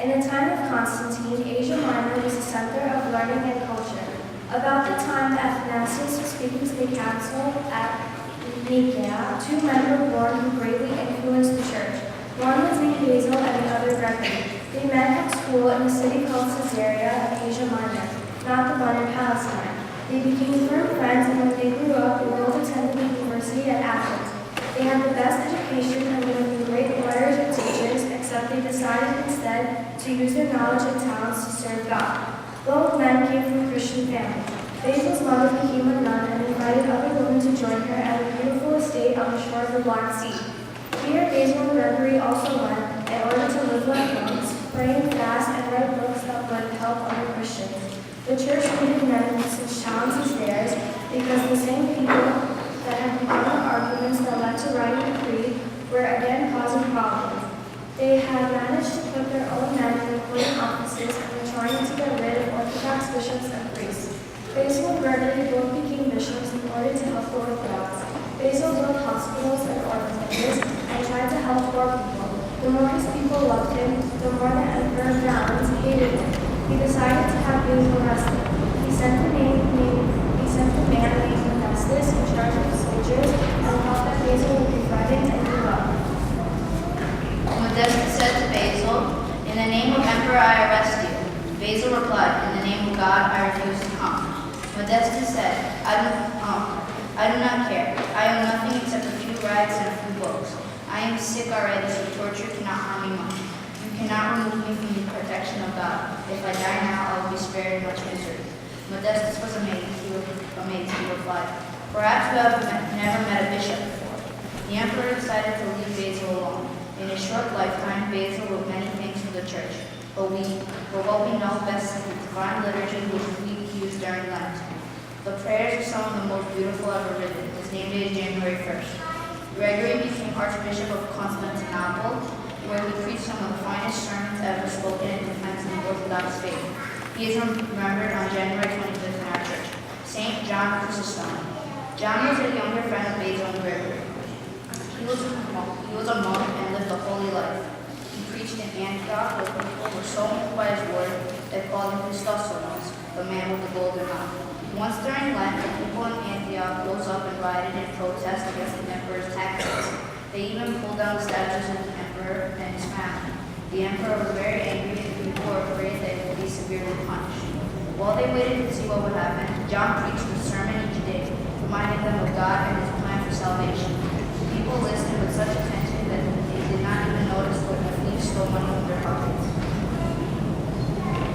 In the time of Constantine, Asia Minor was a center of learning and culture. About the time that Athanasius was speaking to the council at Nicaea, two men were born who greatly influenced the church. One was named Basil and the other Gregory. They met at school in a city called Caesarea of Asia Minor, not the one in Palestine. They became firm friends, and when they grew up, they both attended the university at Athens. They had the best education and would have been great lawyers and teachers, except they decided instead to use their knowledge and talents to serve God. Both men came from a Christian family. Basil's mother became a nun and invited other women to join her at a beautiful estate on the shore of the Black Sea. Here, Basil and Gregory also went in order to live like monks, pray and fast, and write books that would help other Christians. The church needed men with such talents as theirs because the same people that had begun arguments that led to writing the creed were again causing problems. They had managed to put their own men in important offices and were trying to get rid of Orthodox bishops and priests. Basil and Gregory both became bishops in order to help the Orthodox. Basil built hospitals and orphanages and tried to help poor people. The more his people loved him, the more the Emperor Valens hated him. He decided to have Basil arrested. He sent a man named Modestus in charge of the soldiers and thought that Basil would be frightened and give up. Modestus said to Basil, "In the name of Emperor, I arrest you." Basil replied, "In the name of God, I refuse to come." Modestus said, I do not care. I own nothing except a few rags and a few books. I am sick already, so torture cannot harm me much. You cannot remove me from the protection of God. If I die now, I will be spared much misery." Modestus was amazed. He replied, "Perhaps you have never met a bishop before." The emperor decided to leave Basil alone. In his short lifetime, Basil wrote many things for the church, but what we know best is the divine liturgy which we use during Lent. The prayers are some of the most beautiful ever written. His name day is January 1st. Gregory became Archbishop of Constantinople, where he preached some of the finest sermons ever spoken in defense of the Orthodox faith. He is remembered on January 25th in our church. Saint John Chrysostom. John was a younger friend of Basil and Gregory. He was a monk and lived a holy life. He preached in Antioch, where people were so moved by his word they called him Christosomos, the man with the golden mouth. Once during Lent, the people in Antioch rose up and rioted in protest against the emperor's tactics. They even pulled down the statues of the emperor and his family. The emperor was very angry and the people were afraid that he would be severely punished. While they waited to see what would happen, John preached a sermon each day, reminding them of God and his plan for salvation. The people listened with such attention that they did not even notice when the thieves stole money from their pockets.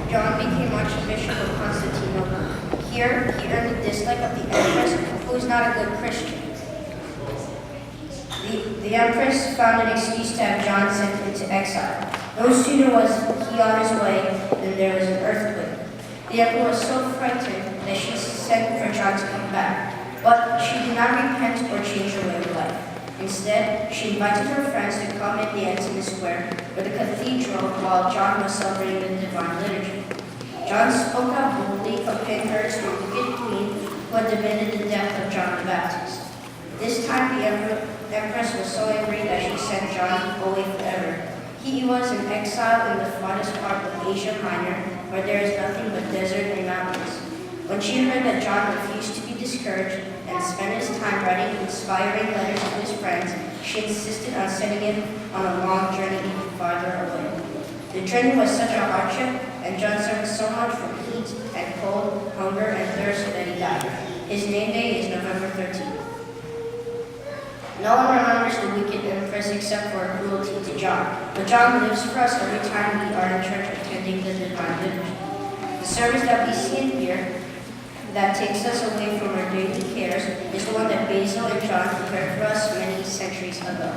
John became Archbishop of Constantinople. Here, he earned the dislike of the Empress, who was not a good Christian. The Empress found an excuse to have John sent into exile. No sooner was he on his way than there was an earthquake. The Emperor was so frightened that she sent for John to come back. But she did not repent or change her way of life. Instead, she invited her friends to come and dance in the square or the cathedral while John was celebrating the divine liturgy. John spoke out boldly, comparing her to a wicked queen who had demanded the death of John the Baptist. This time, the Empress was so angry that she sent John away forever. He was in exile in the farthest part of Asia Minor, where there is nothing but desert and mountains. When she heard that John refused to be discouraged and spent his time writing inspiring letters to his friends, she insisted on sending him on a long journey even farther away. The journey was such a hardship, and John suffered so much from heat and cold, hunger and thirst that he died. His name day is November 13th. No one remembers the wicked Empress except for her cruelty to John, but John lives for us every time we are in church attending the divine liturgy. The service that we see in here that takes us away from our daily cares is the one that Basil and John prepared for us many centuries ago.